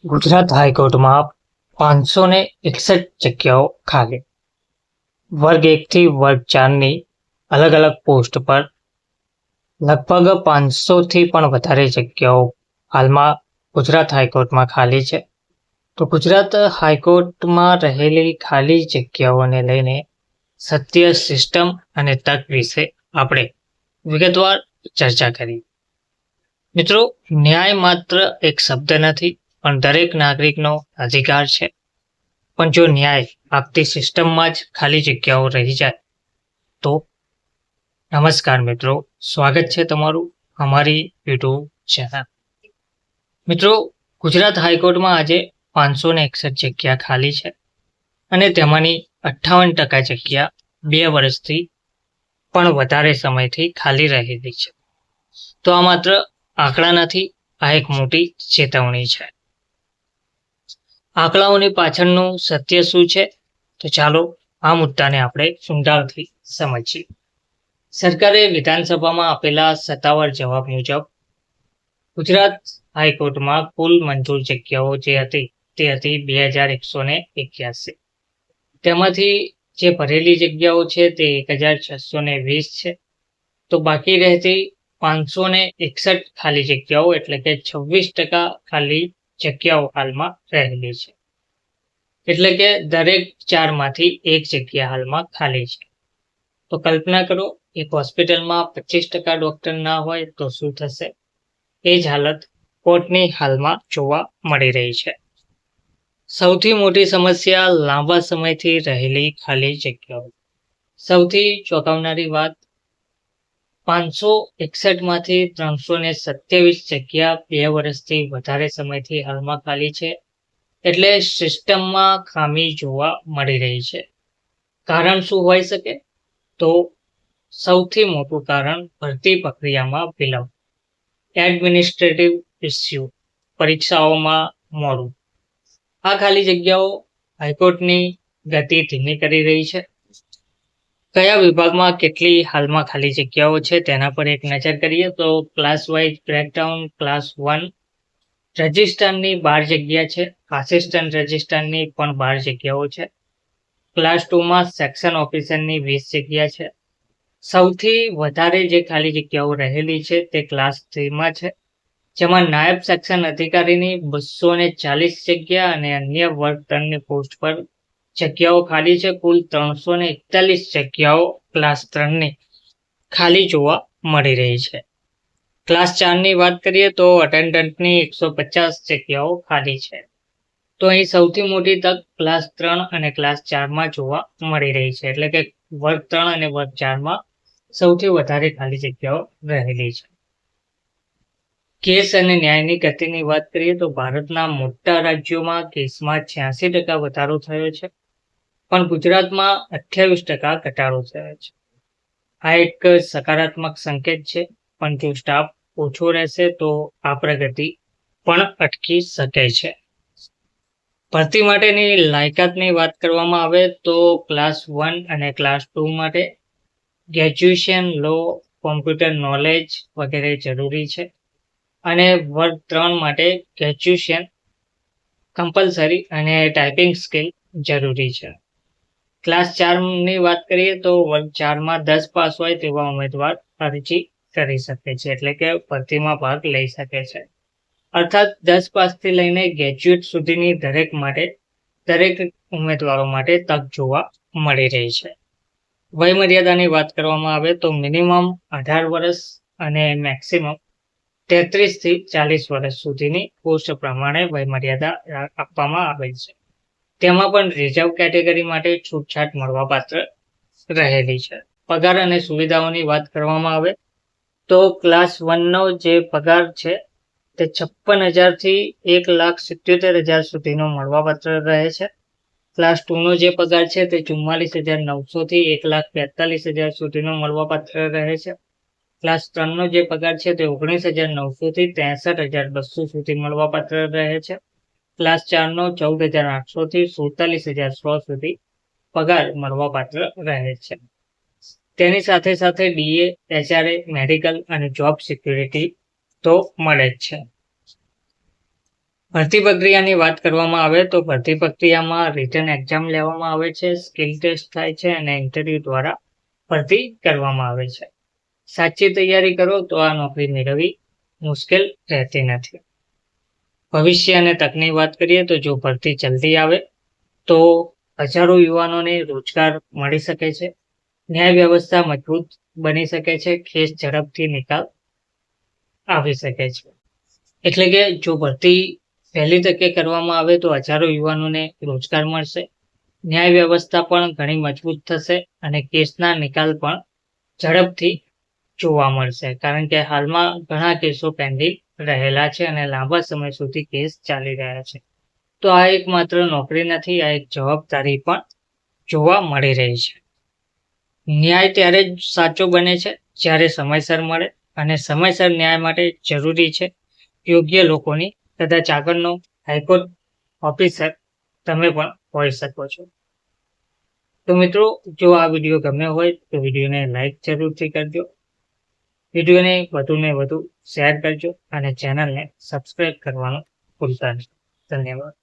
ગુજરાત હાઈકોર્ટમાં 561 જગ્યાઓ ખાલી. વર્ગ 1 થી વર્ગ 4ની અલગ અલગ પોસ્ટ પર લગભગ 500 થી પણ વધારે જગ્યાઓ હાલમાં ગુજરાત હાઈકોર્ટમાં ખાલી છે. તો ગુજરાત હાઈકોર્ટમાં રહેલી ખાલી જગ્યાઓને લઈને સત્ય, સિસ્ટમ અને તક વિશે આપણે વિગતવાર ચર્ચા કરી. મિત્રો, ન્યાય માત્ર એક શબ્દ નથી, પણ દરેક નાગરિકનો અધિકાર છે. પણ જો ન્યાય આપતી સિસ્ટમમાં જ ખાલી જગ્યાઓ રહી જાય તો? નમસ્કાર મિત્રો, સ્વાગત છે તમારું અમારી યુટ્યુબ ચેનલ. મિત્રો, ગુજરાત હાઈકોર્ટમાં આજે 561 જગ્યા ખાલી છે અને તેમાંની 58% જગ્યા 2 વર્ષથી પણ વધારે સમયથી ખાલી રહેલી છે. તો આ માત્ર આંકડા નથી, આ એક મોટી ચેતવણી છે. આંકડાઓની પાછળનું સત્ય શું છે? તો ચાલો આ મુદ્દાને આપણે ઊંડાણથી સમજીએ. સરકારે વિધાનસભામાં આપેલા સત્તાવાર જવાબ મુજબ ગુજરાત હાઈકોર્ટમાં કુલ મંજૂર જગ્યાઓ જે હતી તે હતી 2181. તેમાંથી જે ભરેલી જગ્યાઓ છે તે 1620 છે. તો બાકી રહેતી 561 ખાલી જગ્યાઓ એટલે કે 26% ખાલી જગ્યાઓ હાલમાં રહેલી છે. એટલે કે દરેક 4માંથી 1 જગ્યા હાલમાં ખાલી છે. તો કલ્પના કરો, એક હોસ્પિટલમાં 25% ડોક્ટર ના હોય તો શું થશે? એ જ હાલત કોર્ટની હાલમાં જોવા મળી રહી છે. સૌથી મોટી સમસ્યા લાંબા સમયથી રહેલી ખાલી જગ્યાઓ. સૌથી ચોંકાવનારી વાત, 561 માંથી 327 જગ્યા 2 વર્ષથી વધારે સમયથી હાલમાં ખાલી છે. એટલે સિસ્ટમમાં ખામી જોવા મળી રહી છે. કારણ શું હોઈ શકે? તો સૌથી મોટું કારણ ભરતી પ્રક્રિયામાં વિલંબ, એડમિનિસ્ટ્રેટિવ ઇસ્યુ, પરીક્ષાઓમાં મોડું. આ ખાલી જગ્યાઓ હાઈકોર્ટની ગતિ ધીમી કરી રહી છે. કયા વિભાગમાં કેટલી હાલમાં ખાલી જગ્યાઓ છે તેના પર એક નજર કરીએ તો ક્લાસ વાઇઝ બ્રેકડાઉન. ક્લાસ 1 રજિસ્ટ્રારની 12 જગ્યા છે. આસિસ્ટન્ટ રજિસ્ટ્રારની પણ 12 જગ્યાઓ છે. ક્લાસ 2માં સેક્શન ઓફિસરની 20 જગ્યા છે. સૌથી વધારે જે ખાલી જગ્યાઓ રહેલી છે તે ક્લાસ 3માં છે, જેમાં નાયબ સેક્શન અધિકારીની 240 જગ્યા અને અન્ય વર્ગ 3ની પોસ્ટ પર જગ્યાઓ ખાલી છે. કુલ 341 જગ્યાઓ ક્લાસ 3ની ખાલી જોવા મળી રહી છે. ક્લાસ 4ની વાત કરીએ તો અટેન્ડન્ટની 150 જગ્યાઓ ખાલી છે. તો અહીં સૌથી મોટી તક ક્લાસ 3 અને ક્લાસ 4માં જોવા મળી રહી છે. એટલે કે વર્ગ 3 અને વર્ગ 4માં સૌથી વધારે ખાલી જગ્યાઓ રહેલી છે. કેસ અને ન્યાયની ગતિની વાત કરીએ તો ભારતના મોટા રાજ્યોમાં કેસમાં 86% વધારો થયો છે, પણ ગુજરાતમાં 28% ઘટાડો થયો છે. આ એક સકારાત્મક સંકેત છે, પણ જો સ્ટાફ ઓછો રહેશે તો આ પ્રગતિ પણ અટકી શકે છે. ભરતી માટેની લાયકાતની વાત કરવામાં આવે તો ક્લાસ 1 અને ક્લાસ 2 માટે ગ્રેજ્યુએશન, લો, કોમ્પ્યુટર નોલેજ વગેરે જરૂરી છે. અને વર્ગ 3 માટે ગ્રેજ્યુએશન કમ્પલસરી અને ટાઈપિંગ સ્કિલ જરૂરી છે. ક્લાસ 4ની વાત કરીએ તો વર્ગ 4માં 10 પાસ હોય તેવા ઉમેદવાર અરજી કરી શકે છે, એટલે કે ભરતીમાં ભાગ લઈ શકે છે. અર્થાત 10 પાસથી લઈને ગ્રેજ્યુએટ સુધીની દરેક ઉમેદવારો માટે તક જોવા મળી રહી છે. વય મર્યાદાની વાત કરવામાં આવે તો મિનિમમ 18 વર્ષ અને મેક્સિમમ 33 થી 40 વર્ષ સુધીની પોસ્ટ પ્રમાણે વય મર્યાદા આપવામાં આવેલ છે. તેમાં પણ રિઝર્વ કેટેગરી માટે છૂટછાટ મળવાપાત્ર રહેલી છે. પગાર અને સુવિધાઓની વાત કરવામાં આવે તો ક્લાસ 1નો જે પગાર છે તે 56,000 થી 1,77,000 સુધીનો મળવાપાત્ર રહે છે. ક્લાસ 2નો જે પગાર છે તે 44,900 થી 1,42,000 સુધીનો મળવાપાત્ર રહે છે. ક્લાસ 3નો જે પગાર છે તે 19,900 થી 63,200 સુધી મળવાપાત્ર રહે છે. ક્લાસ 4નો 14,800 થી 47,100 સુધી પગાર મળવાપાત્ર રહે છે. તેની સાથે સાથે ડીએ, એચઆરએ, મેડિકલ અને જોબ સિક્યુરિટી તો મળે જ છે. ભરતી પ્રક્રિયાની વાત કરવામાં આવે તો ભરતી પ્રક્રિયામાં રિટન એક્ઝામ લેવામાં આવે છે, સ્કિલ ટેસ્ટ થાય છે અને ઇન્ટરવ્યુ દ્વારા ભરતી કરવામાં આવે છે. સાચી તૈયારી કરો તો આ નોકરી મેળવવી મુશ્કેલ રહેતી નથી. ભવિષ્ય અને તકની વાત કરીએ તો જો ભરતી જલ્દી આવે તો હજારો યુવાનોને રોજગાર મળી શકે છે, ન્યાય વ્યવસ્થા મજબૂત બની શકે છે, કેસ ઝડપથી નિકાલ આવી શકે છે. એટલે કે જો ભરતી પહેલી તકે કરવામાં આવે તો હજારો યુવાનોને રોજગાર મળશે, ન્યાય વ્યવસ્થા પણ ઘણી મજબૂત થશે અને કેસના નિકાલ પણ ઝડપથી જોવા મળશે. કારણ કે હાલમાં ઘણા કેસો પેન્ડિંગ રહેલા છે અને લાંબા સમય સુધી કેસ ચાલી રહ્યા છે. તો આ એક માત્ર નોકરી નથી, આ એક જવાબદારી પણ જોવા મળી રહી છે. ન્યાય ત્યારે જ સાચો બને છે જ્યારે સમયસર મળે, અને સમયસર ન્યાય માટે જરૂરી છે યોગ્ય લોકોની. કદાચ આગળનો હાઈકોર્ટ ઓફિસર તમે પણ હોઈ શકો છો. તો મિત્રો, જો આ વિડીયો ગમ્યો હોય તો વિડીયોને લાઈક જરૂરથી કરજો, વિડીયોને વધુને વધુ શેર કરજો અને ચેનલને સબસ્ક્રાઈબ કરવાનું ભૂલતા નહીં. ધન્યવાદ.